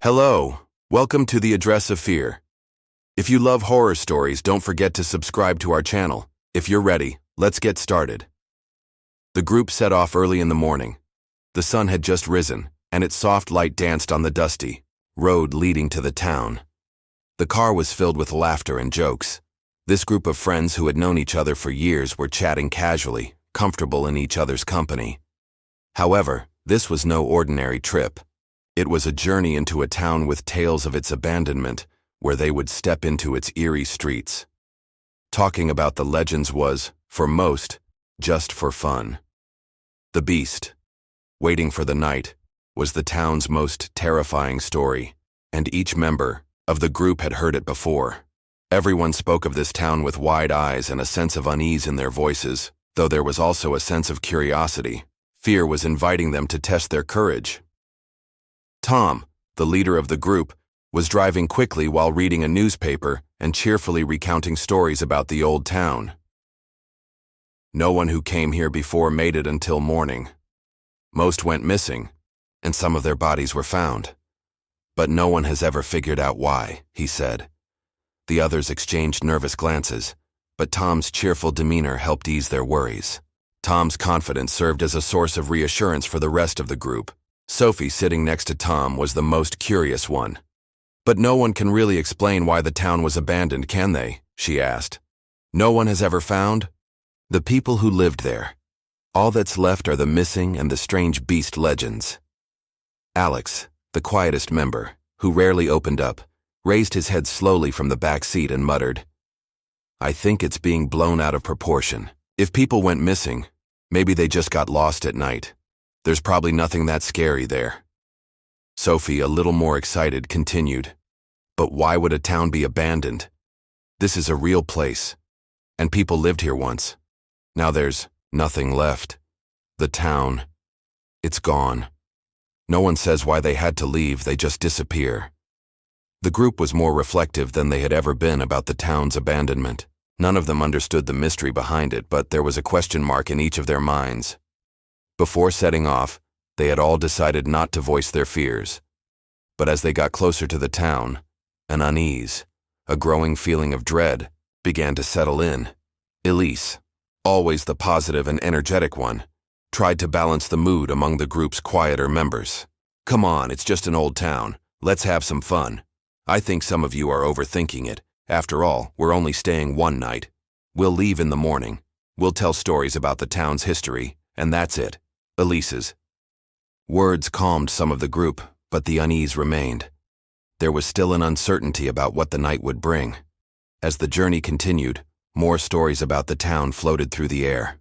Hello, welcome to the Address of Fear. If you love horror stories, don't forget to subscribe to our channel. If you're ready, let's get started. The group set off early in the morning. The sun had just risen, and its soft light danced on the dusty road leading to the town. The car was filled with laughter and jokes. This group of friends who had known each other for years were chatting casually, comfortable in each other's company. However, this was no ordinary trip. It was a journey into a town with tales of its abandonment, where they would step into its eerie streets. Talking about the legends was, for most, just for fun. The Beast, Waiting for the Night, was the town's most terrifying story, and each member of the group had heard it before. Everyone spoke of this town with wide eyes and a sense of unease in their voices, though there was also a sense of curiosity. Fear was inviting them to test their courage. Tom, the leader of the group, was driving quickly while reading a newspaper and cheerfully recounting stories about the old town. No one who came here before made it until morning. Most went missing, and some of their bodies were found. But no one has ever figured out why, he said. The others exchanged nervous glances, but Tom's cheerful demeanor helped ease their worries. Tom's confidence served as a source of reassurance for the rest of the group. Sophie, sitting next to Tom, was the most curious one. "But no one can really explain why the town was abandoned, can they?" she asked. "No one has ever found the people who lived there. All that's left are the missing and the strange beast legends." Alex, the quietest member, who rarely opened up, raised his head slowly from the back seat and muttered, "I think it's being blown out of proportion. If people went missing, maybe they just got lost at night. There's probably nothing that scary there." Sophie, a little more excited, continued, "But why would a town be abandoned? This is a real place, and people lived here once. Now there's nothing left. The town, it's gone. No one says why they had to leave, they just disappear." The group was more reflective than they had ever been about the town's abandonment. None of them understood the mystery behind it, but there was a question mark in each of their minds. Before setting off, they had all decided not to voice their fears. But as they got closer to the town, an unease, a growing feeling of dread, began to settle in. Elise, always the positive and energetic one, tried to balance the mood among the group's quieter members. "Come on, it's just an old town. Let's have some fun. I think some of you are overthinking it. After all, we're only staying one night. We'll leave in the morning. We'll tell stories about the town's history, and that's it." Elise's words calmed some of the group, but the unease remained. There was still an uncertainty about what the night would bring. As the journey continued, more stories about the town floated through the air.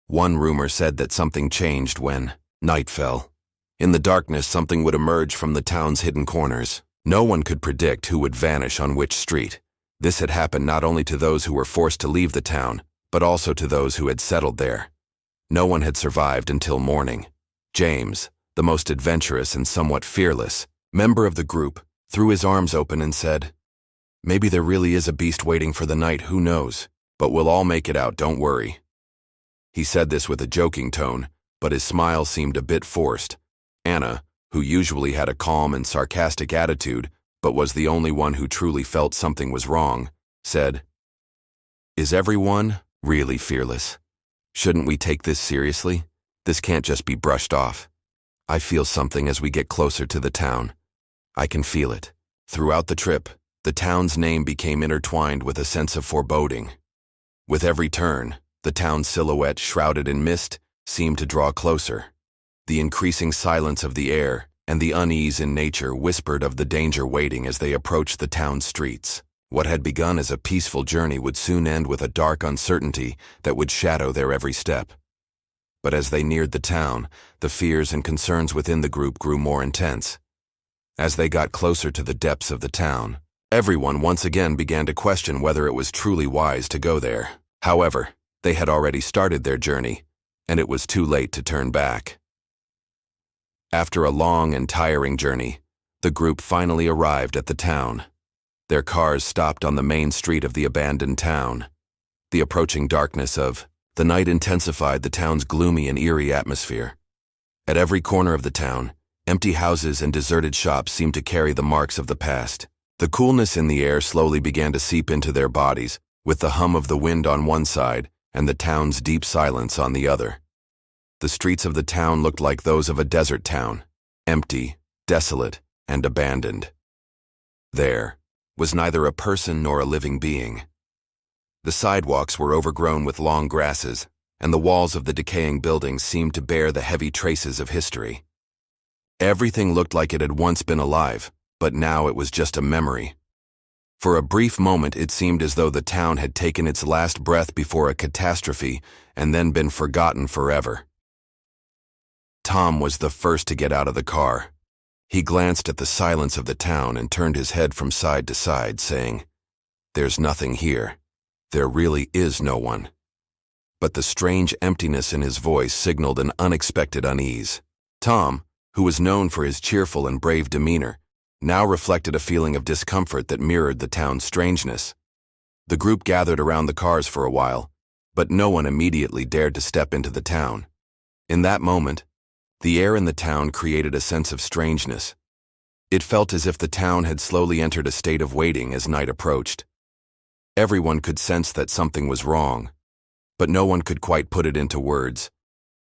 One rumor said that something changed when night fell. In the darkness, something would emerge from the town's hidden corners. No one could predict who would vanish on which street. This had happened not only to those who were forced to leave the town, but also to those who had settled there. No one had survived until morning. James, the most adventurous and somewhat fearless member of the group, threw his arms open and said, "Maybe there really is a beast waiting for the night, who knows? But we'll all make it out, don't worry." He said this with a joking tone, but his smile seemed a bit forced. Anna, who usually had a calm and sarcastic attitude, but was the only one who truly felt something was wrong, said, "Is everyone really fearless? Shouldn't we take this seriously? This can't just be brushed off. I feel something as we get closer to the town. I can feel it." Throughout the trip, the town's name became intertwined with a sense of foreboding. With every turn, the town's silhouette, shrouded in mist, seemed to draw closer. The increasing silence of the air and the unease in nature whispered of the danger waiting as they approached the town's streets. What had begun as a peaceful journey would soon end with a dark uncertainty that would shadow their every step. But as they neared the town, the fears and concerns within the group grew more intense. As they got closer to the depths of the town, everyone once again began to question whether it was truly wise to go there. However, they had already started their journey, and it was too late to turn back. After a long and tiring journey, the group finally arrived at the town. Their cars stopped on the main street of the abandoned town. The approaching darkness of the night intensified the town's gloomy and eerie atmosphere. At every corner of the town, Empty houses and deserted shops seemed to carry the marks of the past. The coolness in the air slowly began to seep into their bodies, with the hum of the wind on one side and the town's deep silence on the other. The streets of the town looked like those of a desert town, empty, desolate, and abandoned. There was neither a person nor a living being. The sidewalks were overgrown with long grasses, and the walls of the decaying buildings seemed to bear the heavy traces of history. Everything looked like it had once been alive, but now it was just a memory. For a brief moment it seemed as though the town had taken its last breath before a catastrophe and then been forgotten forever. Tom was the first to get out of the car. He glanced at the silence of the town and turned his head from side to side, saying, "There's nothing here. There really is no one." But the strange emptiness in his voice signaled an unexpected unease. Tom, who was known for his cheerful and brave demeanor, now reflected a feeling of discomfort that mirrored the town's strangeness. The group gathered around the cars for a while, but no one immediately dared to step into the town. In that moment, the air in the town created a sense of strangeness. It felt as if the town had slowly entered a state of waiting as night approached. Everyone could sense that something was wrong, but no one could quite put it into words.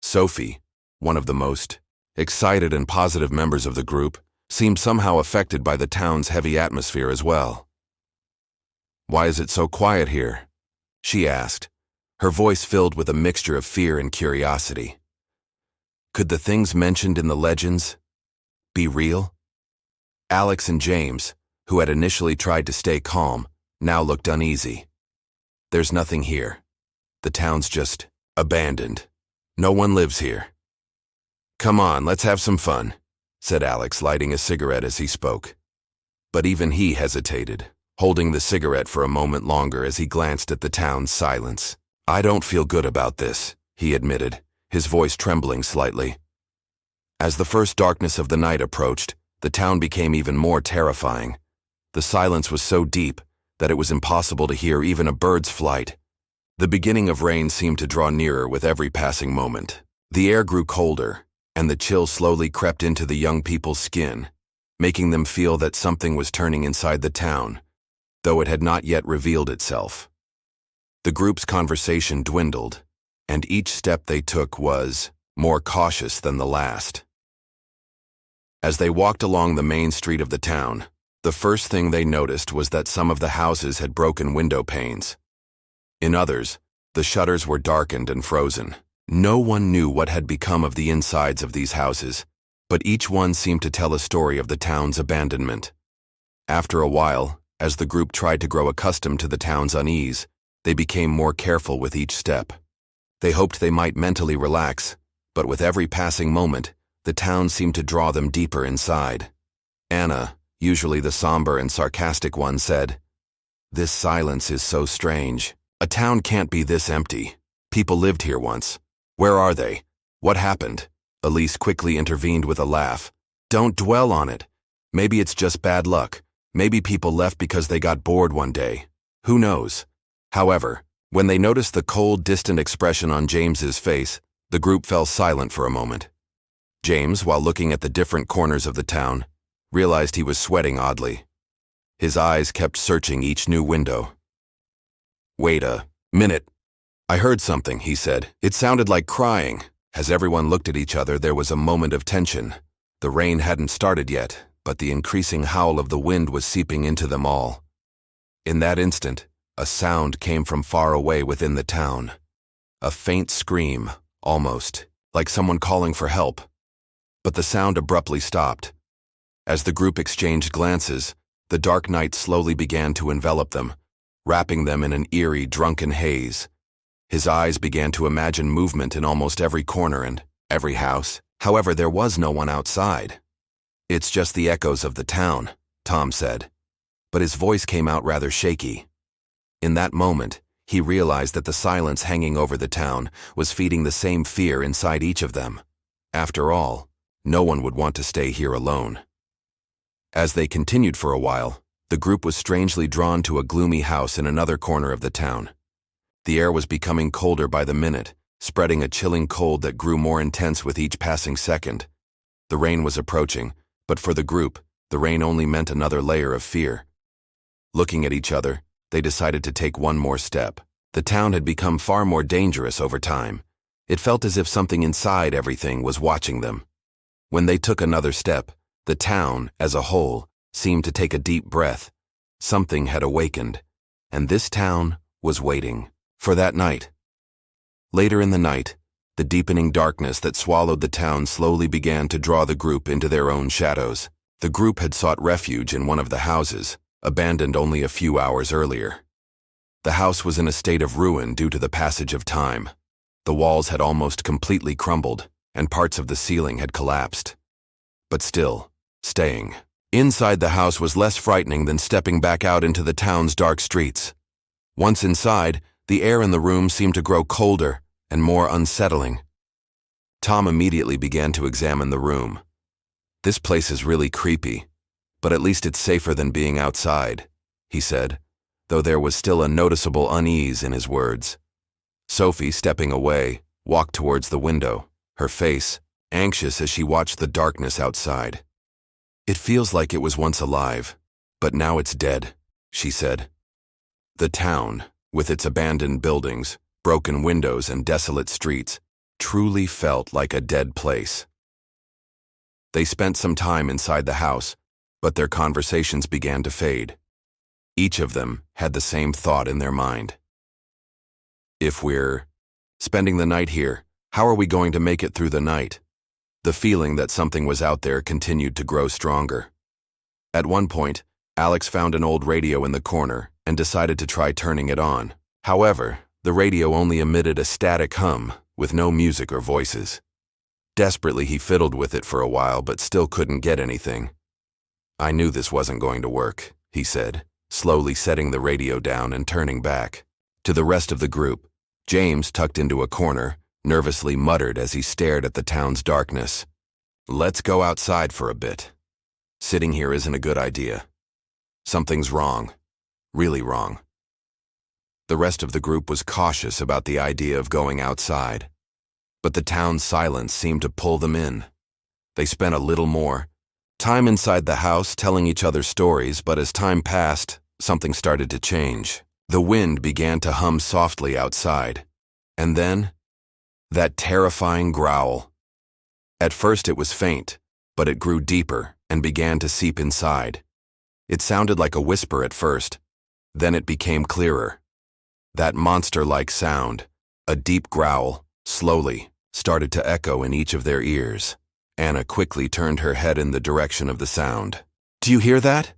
Sophie, one of the most excited and positive members of the group, seemed somehow affected by the town's heavy atmosphere as well. "Why is it so quiet here?" she asked, her voice filled with a mixture of fear and curiosity. Could the things mentioned in the legends be real? Alex and James, who had initially tried to stay calm, now looked uneasy. "There's nothing here. The town's just abandoned. No one lives here." "Come on, let's have some fun," said Alex, lighting a cigarette as he spoke. But even he hesitated, holding the cigarette for a moment longer as he glanced at the town's silence. "I don't feel good about this," he admitted, his voice trembling slightly. As the first darkness of the night approached, the town became even more terrifying. The silence was so deep that it was impossible to hear even a bird's flight. The beginning of rain seemed to draw nearer with every passing moment. The air grew colder, and the chill slowly crept into the young people's skin, making them feel that something was turning inside the town, though it had not yet revealed itself. The group's conversation dwindled, and each step they took was more cautious than the last. As they walked along the main street of the town, the first thing they noticed was that some of the houses had broken window panes. In others, the shutters were darkened and frozen. No one knew what had become of the insides of these houses, but each one seemed to tell a story of the town's abandonment. After a while, as the group tried to grow accustomed to the town's unease, they became more careful with each step. They hoped they might mentally relax, but with every passing moment, the town seemed to draw them deeper inside. Anna, usually the somber and sarcastic one, said, "This silence is so strange. A town can't be this empty. People lived here once. Where are they? What happened?" Elise quickly intervened with a laugh. "Don't dwell on it. Maybe it's just bad luck. Maybe people left because they got bored one day. Who knows?" However, when they noticed the cold, distant expression on James's face, the group fell silent for a moment. James, while looking at the different corners of the town, realized he was sweating oddly. His eyes kept searching each new window. "Wait a minute. I heard something," he said. "It sounded like crying." As everyone looked at each other, there was a moment of tension. The rain hadn't started yet, but the increasing howl of the wind was seeping into them all. In that instant, a sound came from far away within the town. A faint scream, almost, like someone calling for help. But the sound abruptly stopped. As the group exchanged glances, the dark night slowly began to envelop them, wrapping them in an eerie, drunken haze. His eyes began to imagine movement in almost every corner and every house. However, there was no one outside. "It's just the echoes of the town," Tom said, but his voice came out rather shaky. In that moment, he realized that the silence hanging over the town was feeding the same fear inside each of them. After all, no one would want to stay here alone. As they continued for a while, the group was strangely drawn to a gloomy house in another corner of the town. The air was becoming colder by the minute, spreading a chilling cold that grew more intense with each passing second. The rain was approaching, but for the group, the rain only meant another layer of fear. Looking at each other, they decided to take one more step. The town had become far more dangerous over time. It felt as if something inside everything was watching them. When they took another step, the town, as a whole, seemed to take a deep breath. Something had awakened, and this town was waiting for that night. Later in the night, the deepening darkness that swallowed the town slowly began to draw the group into their own shadows. The group had sought refuge in one of the houses, abandoned only a few hours earlier. The house was in a state of ruin due to the passage of time. The walls had almost completely crumbled, and parts of the ceiling had collapsed. But still, staying. Inside the house was less frightening than stepping back out into the town's dark streets. Once inside, the air in the room seemed to grow colder and more unsettling. Tom immediately began to examine the room. "This place is really creepy, but at least it's safer than being outside," he said, though there was still a noticeable unease in his words. Sophie, stepping away, walked towards the window, her face anxious as she watched the darkness outside. "It feels like it was once alive, but now it's dead," she said. The town, with its abandoned buildings, broken windows, and desolate streets, truly felt like a dead place. They spent some time inside the house, but their conversations began to fade. Each of them had the same thought in their mind. "If we're spending the night here, how are we going to make it through the night?" The feeling that something was out there continued to grow stronger. At one point, Alex found an old radio in the corner and decided to try turning it on. However, the radio only emitted a static hum with no music or voices. Desperately, he fiddled with it for a while but still couldn't get anything. "I knew this wasn't going to work," he said, slowly setting the radio down and turning back. To the rest of the group, James, tucked into a corner, nervously muttered as he stared at the town's darkness. "Let's go outside for a bit. Sitting here isn't a good idea. Something's wrong. Really wrong." The rest of the group was cautious about the idea of going outside, but the town's silence seemed to pull them in. They spent a little more time inside the house telling each other stories, but as time passed, something started to change. The wind began to hum softly outside, and then that terrifying growl. At first it was faint, but it grew deeper and began to seep inside. It sounded like a whisper at first, then it became clearer. That monster-like sound, a deep growl, slowly started to echo in each of their ears. Anna quickly turned her head in the direction of the sound. "Do you hear that?"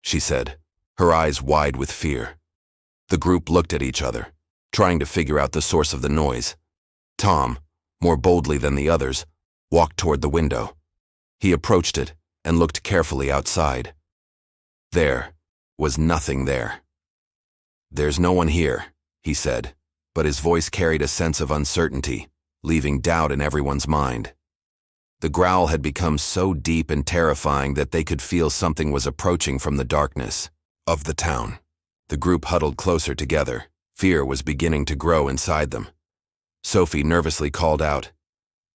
she said, her eyes wide with fear. The group looked at each other, trying to figure out the source of the noise. Tom, more boldly than the others, walked toward the window. He approached it and looked carefully outside. There was nothing there. "There's no one here," he said, but his voice carried a sense of uncertainty, leaving doubt in everyone's mind. The growl had become so deep and terrifying that they could feel something was approaching from the darkness of the town. The group huddled closer together. Fear was beginning to grow inside them. Sophie nervously called out,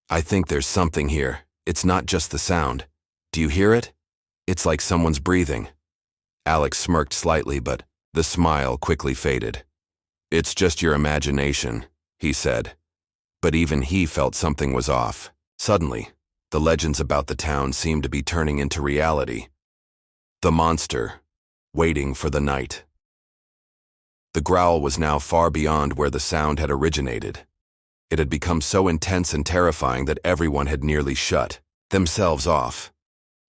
"I think there's something here. It's not just the sound. Do you hear it? It's like someone's breathing." Alex smirked slightly, but the smile quickly faded. "It's just your imagination," he said. But even he felt something was off. Suddenly, the legends about the town seemed to be turning into reality. The monster, waiting for the night. The growl was now far beyond where the sound had originated. It had become so intense and terrifying that everyone had nearly shut themselves off.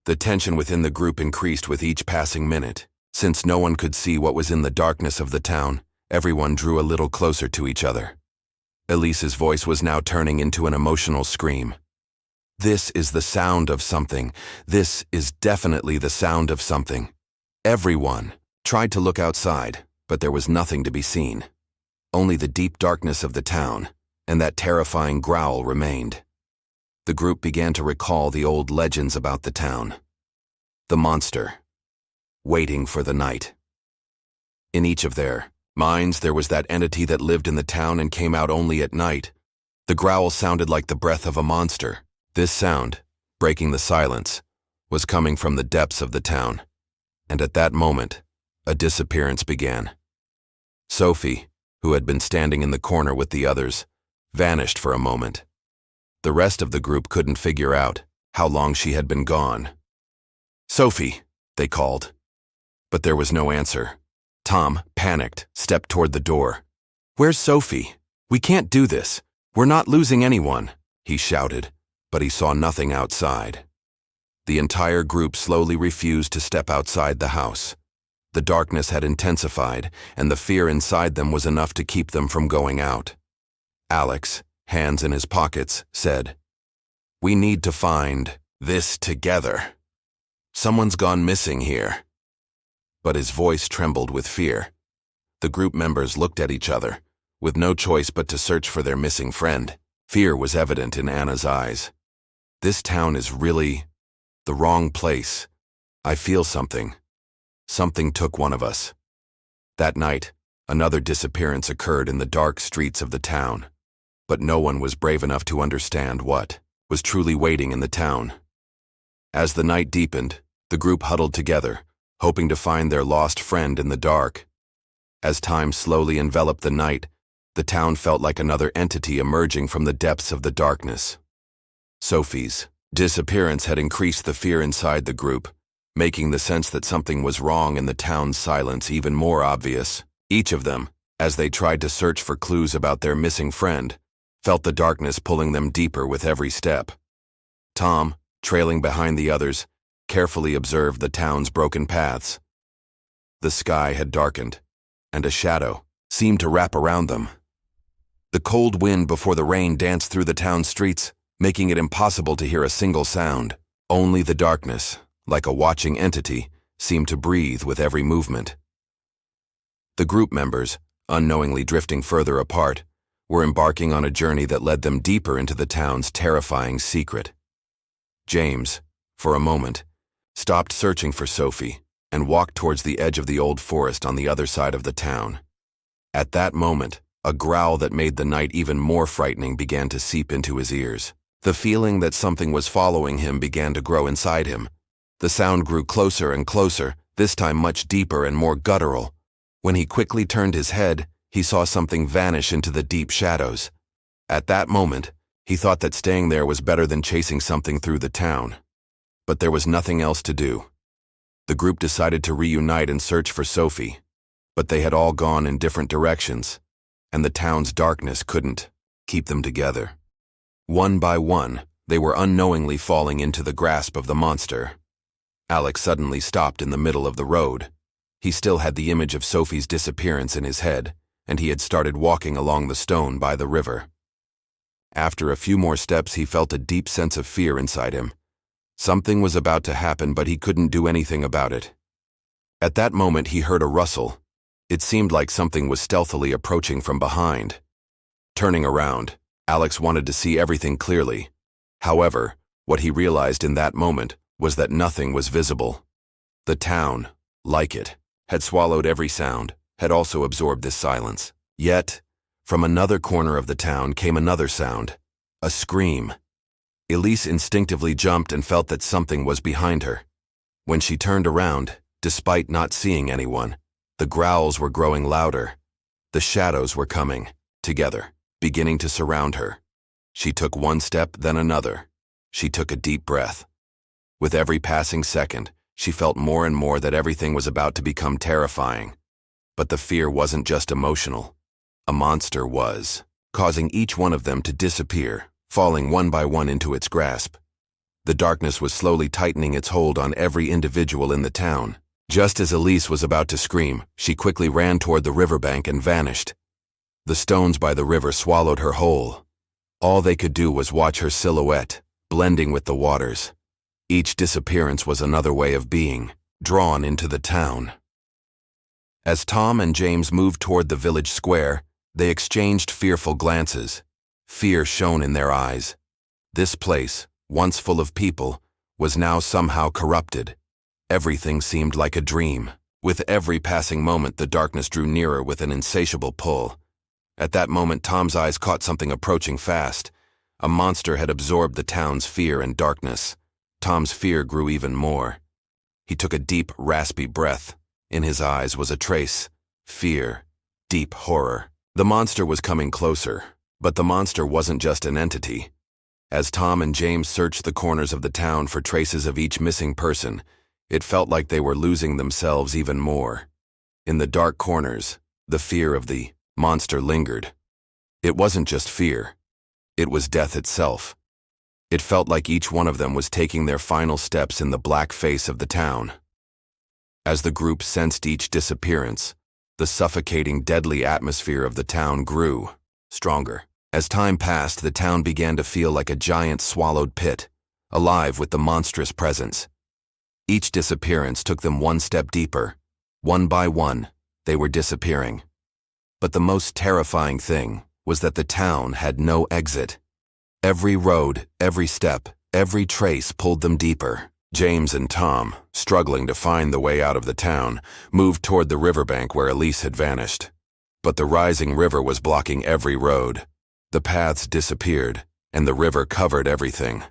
The tension within the group increased with each passing minute. Since no one could see what was in the darkness of the town, everyone drew a little closer to each other. Elise's voice was now turning into an emotional scream. "This is the sound of something. This is definitely the sound of something." Everyone tried to look outside, but there was nothing to be seen. Only the deep darkness of the town, and that terrifying growl remained. The group began to recall the old legends about the town. The monster, waiting for the night. In each of their minds, there was that entity that lived in the town and came out only at night. The growl sounded like the breath of a monster. This sound, breaking the silence, was coming from the depths of the town. And at that moment, a disappearance began. Sophie, who had been standing in the corner with the others, vanished for a moment. The rest of the group couldn't figure out how long she had been gone. "Sophie," they called. But there was no answer. Tom, panicked, stepped toward the door. "Where's Sophie? We can't do this. We're not losing anyone," he shouted, but he saw nothing outside. The entire group slowly refused to step outside the house. The darkness had intensified, and the fear inside them was enough to keep them from going out. Alex, hands in his pockets, said, "We need to find this together. Someone's gone missing here." But his voice trembled with fear. The group members looked at each other, with no choice but to search for their missing friend. Fear was evident in Anna's eyes. "This town is really the wrong place. I feel something. Something took one of us." That night, another disappearance occurred in the dark streets of the town, but no one was brave enough to understand what was truly waiting in the town. As the night deepened, the group huddled together, hoping to find their lost friend in the dark. As time slowly enveloped the night, the town felt like another entity emerging from the depths of the darkness. Sophie's disappearance had increased the fear inside the group, making the sense that something was wrong in the town's silence even more obvious. Each of them, as they tried to search for clues about their missing friend, felt the darkness pulling them deeper with every step. Tom, trailing behind the others, carefully observed the town's broken paths. The sky had darkened, and a shadow seemed to wrap around them. The cold wind before the rain danced through the town's streets, making it impossible to hear a single sound. Only the darkness, like a watching entity, seemed to breathe with every movement. The group members, unknowingly drifting further apart, were embarking on a journey that led them deeper into the town's terrifying secret. James, for a moment, stopped searching for Sophie and walked towards the edge of the old forest on the other side of the town. At that moment, a growl that made the night even more frightening began to seep into his ears. The feeling that something was following him began to grow inside him. The sound grew closer and closer, this time much deeper and more guttural. When he quickly turned his head, he saw something vanish into the deep shadows. At that moment, he thought that staying there was better than chasing something through the town. But there was nothing else to do. The group decided to reunite and search for Sophie, but they had all gone in different directions, and the town's darkness couldn't keep them together. One by one, they were unknowingly falling into the grasp of the monster. Alex suddenly stopped in the middle of the road. He still had the image of Sophie's disappearance in his head, and he had started walking along the stone by the river. After a few more steps, he felt a deep sense of fear inside him. Something was about to happen, but he couldn't do anything about it. At that moment, he heard a rustle. It seemed like something was stealthily approaching from behind. Turning around, Alex wanted to see everything clearly. However, what he realized in that moment was that nothing was visible. The town, like it, had swallowed every sound, had also absorbed this silence. Yet, from another corner of the town came another sound, a scream. Elise instinctively jumped and felt that something was behind her. When she turned around, despite not seeing anyone, the growls were growing louder. The shadows were coming, together, beginning to surround her. She took one step, then another. She took a deep breath. With every passing second, she felt more and more that everything was about to become terrifying. But the fear wasn't just emotional. A monster was, causing each one of them to disappear, falling one by one into its grasp. The darkness was slowly tightening its hold on every individual in the town. Just as Elise was about to scream, she quickly ran toward the riverbank and vanished. The stones by the river swallowed her whole. All they could do was watch her silhouette, blending with the waters. Each disappearance was another way of being, drawn into the town. As Tom and James moved toward the village square, they exchanged fearful glances. Fear shone in their eyes. This place, once full of people, was now somehow corrupted. Everything seemed like a dream. With every passing moment, the darkness drew nearer with an insatiable pull. At that moment, Tom's eyes caught something approaching fast. A monster had absorbed the town's fear and darkness. Tom's fear grew even more. He took a deep, raspy breath. In his eyes was a trace, fear, deep horror. The monster was coming closer, but the monster wasn't just an entity. As Tom and James searched the corners of the town for traces of each missing person, it felt like they were losing themselves even more. In the dark corners, the fear of the monster lingered. It wasn't just fear. It was death itself. It felt like each one of them was taking their final steps in the black face of the town. As the group sensed each disappearance, the suffocating, deadly atmosphere of the town grew stronger. As time passed, the town began to feel like a giant swallowed pit, alive with the monstrous presence. Each disappearance took them one step deeper. One by one, they were disappearing. But the most terrifying thing was that the town had no exit. Every road, every step, every trace pulled them deeper. James and Tom, struggling to find the way out of the town, moved toward the riverbank where Elise had vanished. But the rising river was blocking every road. The paths disappeared, and the river covered everything.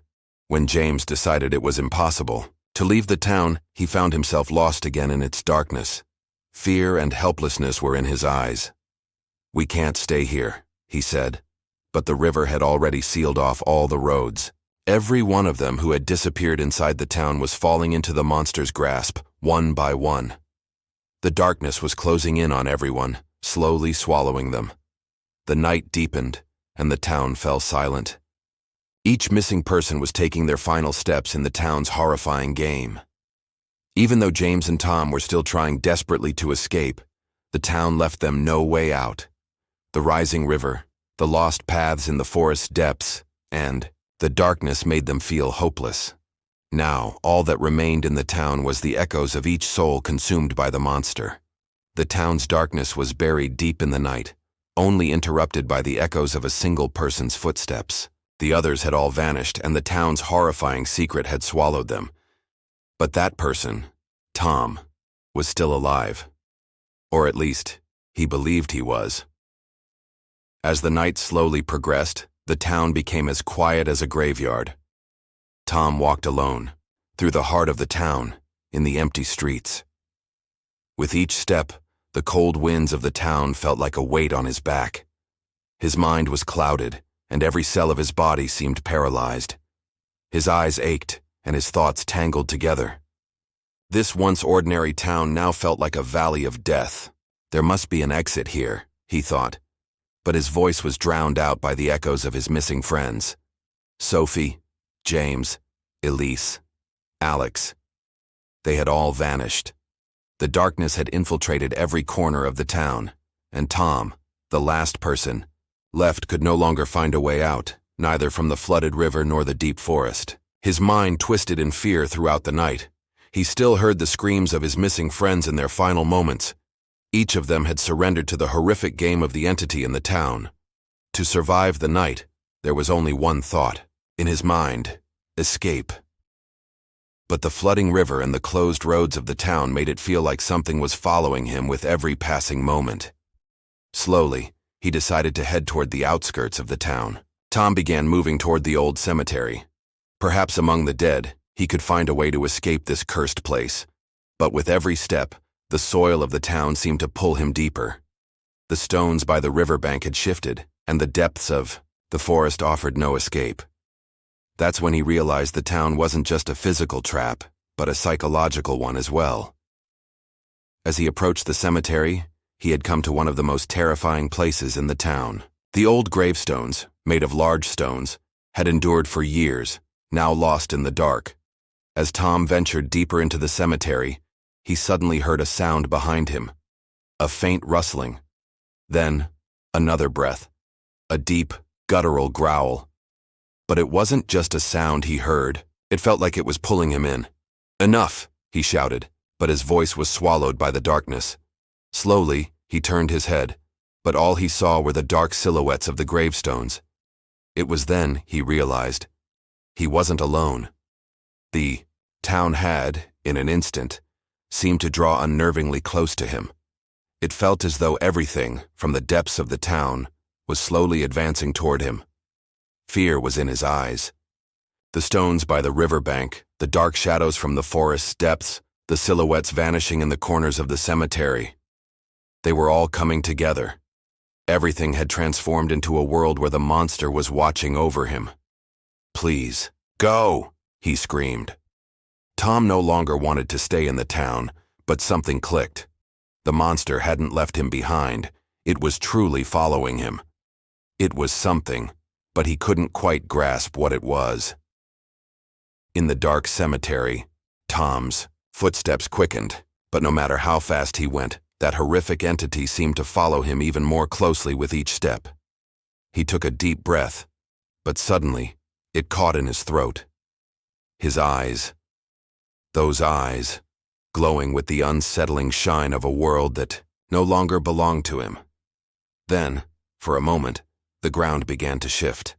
When James decided it was impossible to leave the town, he found himself lost again in its darkness. Fear and helplessness were in his eyes. "We can't stay here," he said. But the river had already sealed off all the roads. Every one of them who had disappeared inside the town was falling into the monster's grasp, one by one. The darkness was closing in on everyone, slowly swallowing them. The night deepened, and the town fell silent. Each missing person was taking their final steps in the town's horrifying game. Even though James and Tom were still trying desperately to escape, the town left them no way out. The rising river, the lost paths in the forest depths, and the darkness made them feel hopeless. Now, all that remained in the town was the echoes of each soul consumed by the monster. The town's darkness was buried deep in the night, only interrupted by the echoes of a single person's footsteps. The others had all vanished, and the town's horrifying secret had swallowed them. But that person, Tom, was still alive. Or at least, he believed he was. As the night slowly progressed, the town became as quiet as a graveyard. Tom walked alone, through the heart of the town, in the empty streets. With each step, the cold winds of the town felt like a weight on his back. His mind was clouded, and every cell of his body seemed paralyzed. His eyes ached, and his thoughts tangled together. This once ordinary town now felt like a valley of death. There must be an exit here, he thought. But his voice was drowned out by the echoes of his missing friends. Sophie, James, Elise, Alex. They had all vanished. The darkness had infiltrated every corner of the town, and Tom, the last person, left could no longer find a way out, neither from the flooded river nor the deep forest. His mind twisted in fear throughout the night. He still heard the screams of his missing friends in their final moments. Each of them had surrendered to the horrific game of the entity in the town. To survive the night, there was only one thought. In his mind, escape. But the flooding river and the closed roads of the town made it feel like something was following him with every passing moment. Slowly, he decided to head toward the outskirts of the town. Tom began moving toward the old cemetery. Perhaps among the dead, he could find a way to escape this cursed place. But with every step, the soil of the town seemed to pull him deeper. The stones by the riverbank had shifted, and the depths of the forest offered no escape. That's when he realized the town wasn't just a physical trap, but a psychological one as well. As he approached the cemetery, he had come to one of the most terrifying places in the town. The old gravestones, made of large stones, had endured for years, now lost in the dark. As Tom ventured deeper into the cemetery, he suddenly heard a sound behind him, a faint rustling. Then, another breath, a deep, guttural growl. But it wasn't just a sound he heard. It felt like it was pulling him in. "Enough!" he shouted, but his voice was swallowed by the darkness. Slowly, he turned his head, but all he saw were the dark silhouettes of the gravestones. It was then he realized he wasn't alone. The town had, in an instant, seemed to draw unnervingly close to him. It felt as though everything, from the depths of the town, was slowly advancing toward him. Fear was in his eyes. The stones by the riverbank, the dark shadows from the forest's depths, the silhouettes vanishing in the corners of the cemetery. They were all coming together. Everything had transformed into a world where the monster was watching over him. "Please, go!" he screamed. Tom no longer wanted to stay in the town, but something clicked. The monster hadn't left him behind. It was truly following him. It was something, but he couldn't quite grasp what it was. In the dark cemetery, Tom's footsteps quickened, but no matter how fast he went, that horrific entity seemed to follow him even more closely with each step. He took a deep breath, but suddenly, it caught in his throat. His eyes, those eyes, glowing with the unsettling shine of a world that no longer belonged to him. Then, for a moment, the ground began to shift.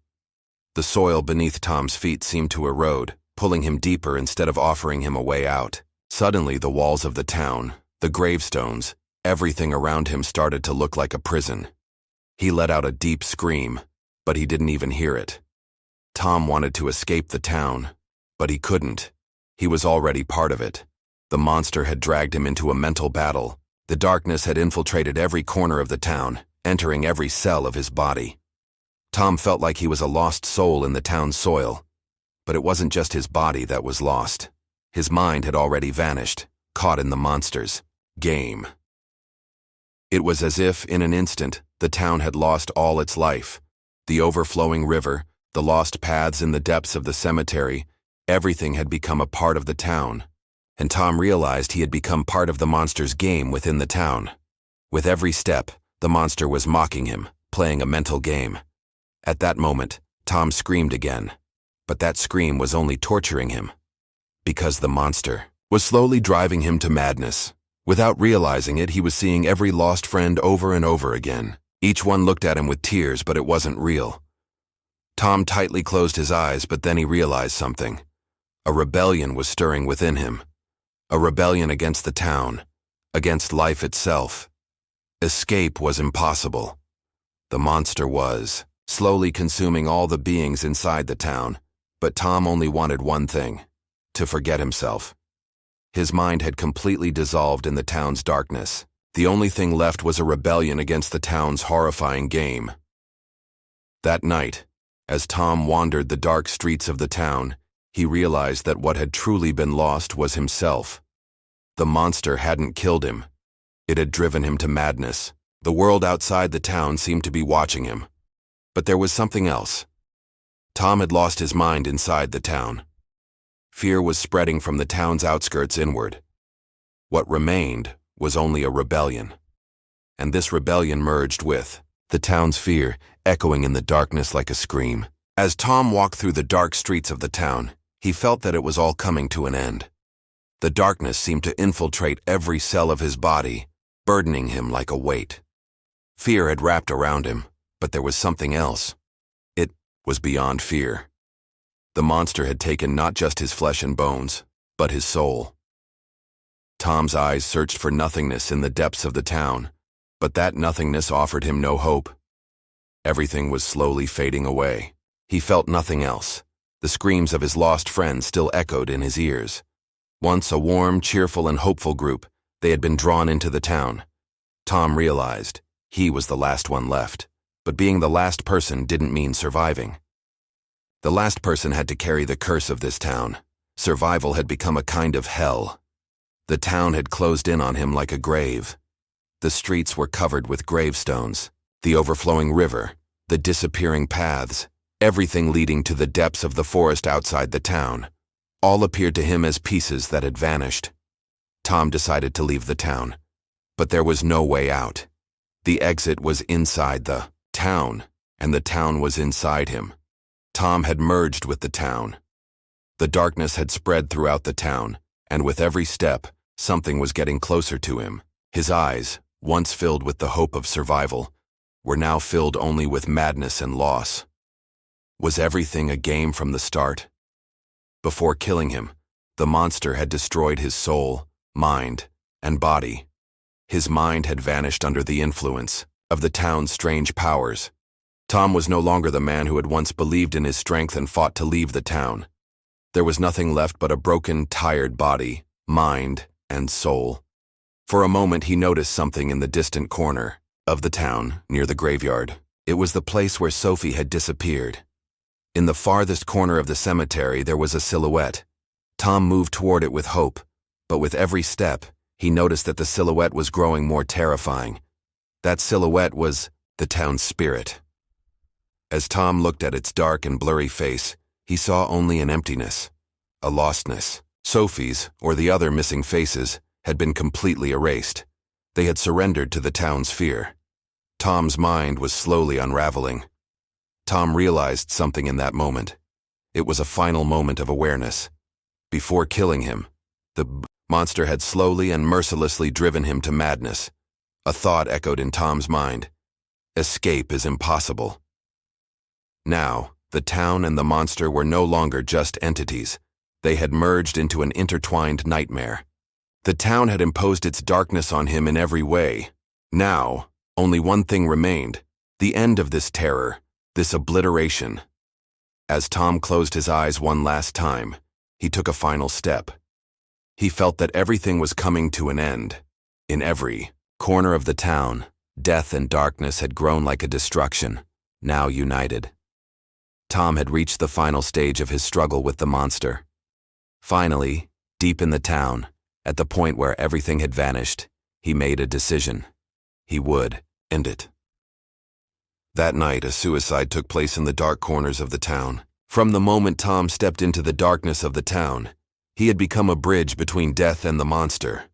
The soil beneath Tom's feet seemed to erode, pulling him deeper instead of offering him a way out. Suddenly, the walls of the town, the gravestones, everything around him started to look like a prison. He let out a deep scream, but he didn't even hear it. Tom wanted to escape the town, but he couldn't. He was already part of it. The monster had dragged him into a mental battle. The darkness had infiltrated every corner of the town, entering every cell of his body. Tom felt like he was a lost soul in the town's soil. But it wasn't just his body that was lost. His mind had already vanished, caught in the monster's game. It was as if, in an instant, the town had lost all its life. The overflowing river, the lost paths in the depths of the cemetery, everything had become a part of the town. And Tom realized he had become part of the monster's game within the town. With every step, the monster was mocking him, playing a mental game. At that moment, Tom screamed again. But that scream was only torturing him. Because the monster was slowly driving him to madness. Without realizing it, he was seeing every lost friend over and over again. Each one looked at him with tears, but it wasn't real. Tom tightly closed his eyes, but then he realized something. A rebellion was stirring within him. A rebellion against the town, against life itself. Escape was impossible. The monster was slowly consuming all the beings inside the town, but Tom only wanted one thing: to forget himself. His mind had completely dissolved in the town's darkness. The only thing left was a rebellion against the town's horrifying game. That night, as Tom wandered the dark streets of the town, he realized that what had truly been lost was himself. The monster hadn't killed him. It had driven him to madness. The world outside the town seemed to be watching him. But there was something else. Tom had lost his mind inside the town. Fear was spreading from the town's outskirts inward. What remained was only a rebellion. And this rebellion merged with the town's fear, echoing in the darkness like a scream. As Tom walked through the dark streets of the town, he felt that it was all coming to an end. The darkness seemed to infiltrate every cell of his body, burdening him like a weight. Fear had wrapped around him, but there was something else. It was beyond fear. The monster had taken not just his flesh and bones, but his soul. Tom's eyes searched for nothingness in the depths of the town, but that nothingness offered him no hope. Everything was slowly fading away. He felt nothing else. The screams of his lost friends still echoed in his ears. Once a warm, cheerful, and hopeful group, they had been drawn into the town. Tom realized he was the last one left, but being the last person didn't mean surviving. The last person had to carry the curse of this town. Survival had become a kind of hell. The town had closed in on him like a grave. The streets were covered with gravestones, the overflowing river, the disappearing paths, everything leading to the depths of the forest outside the town. All appeared to him as pieces that had vanished. Tom decided to leave the town, but there was no way out. The exit was inside the town, and the town was inside him. Tom had merged with the town. The darkness had spread throughout the town, and with every step, something was getting closer to him. His eyes, once filled with the hope of survival, were now filled only with madness and loss. Was everything a game from the start? Before killing him, the monster had destroyed his soul, mind, and body. His mind had vanished under the influence of the town's strange powers. Tom was no longer the man who had once believed in his strength and fought to leave the town. There was nothing left but a broken, tired body, mind, and soul. For a moment he noticed something in the distant corner of the town, near the graveyard. It was the place where Sophie had disappeared. In the farthest corner of the cemetery there was a silhouette. Tom moved toward it with hope, but with every step, he noticed that the silhouette was growing more terrifying. That silhouette was the town's spirit. As Tom looked at its dark and blurry face, he saw only an emptiness, a lostness. Sophie's, or the other missing faces, had been completely erased. They had surrendered to the town's fear. Tom's mind was slowly unraveling. Tom realized something in that moment. It was a final moment of awareness. Before killing him, the monster had slowly and mercilessly driven him to madness. A thought echoed in Tom's mind. Escape is impossible. Now, the town and the monster were no longer just entities. They had merged into an intertwined nightmare. The town had imposed its darkness on him in every way. Now, only one thing remained: the end of this terror, this obliteration. As Tom closed his eyes one last time, he took a final step. He felt that everything was coming to an end. In every corner of the town, death and darkness had grown like a destruction, now united. Tom had reached the final stage of his struggle with the monster. Finally, deep in the town, at the point where everything had vanished, he made a decision. He would end it. That night, a suicide took place in the dark corners of the town. From the moment Tom stepped into the darkness of the town, he had become a bridge between death and the monster.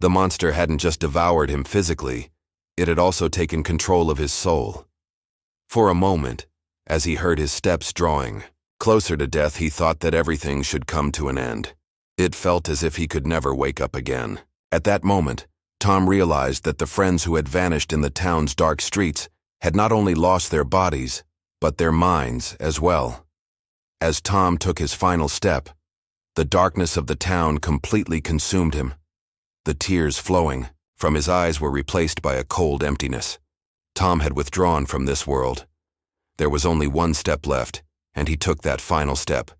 The monster hadn't just devoured him physically, it had also taken control of his soul. For a moment, as he heard his steps drawing closer to death, he thought that everything should come to an end. It felt as if he could never wake up again. At that moment, Tom realized that the friends who had vanished in the town's dark streets had not only lost their bodies, but their minds as well. As Tom took his final step, the darkness of the town completely consumed him. The tears flowing from his eyes were replaced by a cold emptiness. Tom had withdrawn from this world. There was only one step left, and he took that final step.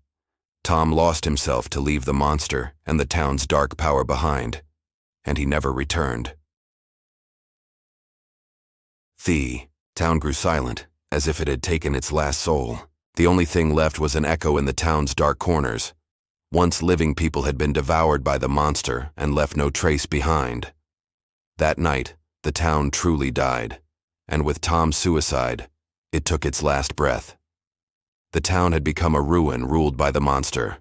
Tom lost himself to leave the monster and the town's dark power behind, and he never returned. The town grew silent, as if it had taken its last soul. The only thing left was an echo in the town's dark corners. Once living people had been devoured by the monster and left no trace behind. That night, the town truly died, and with Tom's suicide, it took its last breath. The town had become a ruin ruled by the monster,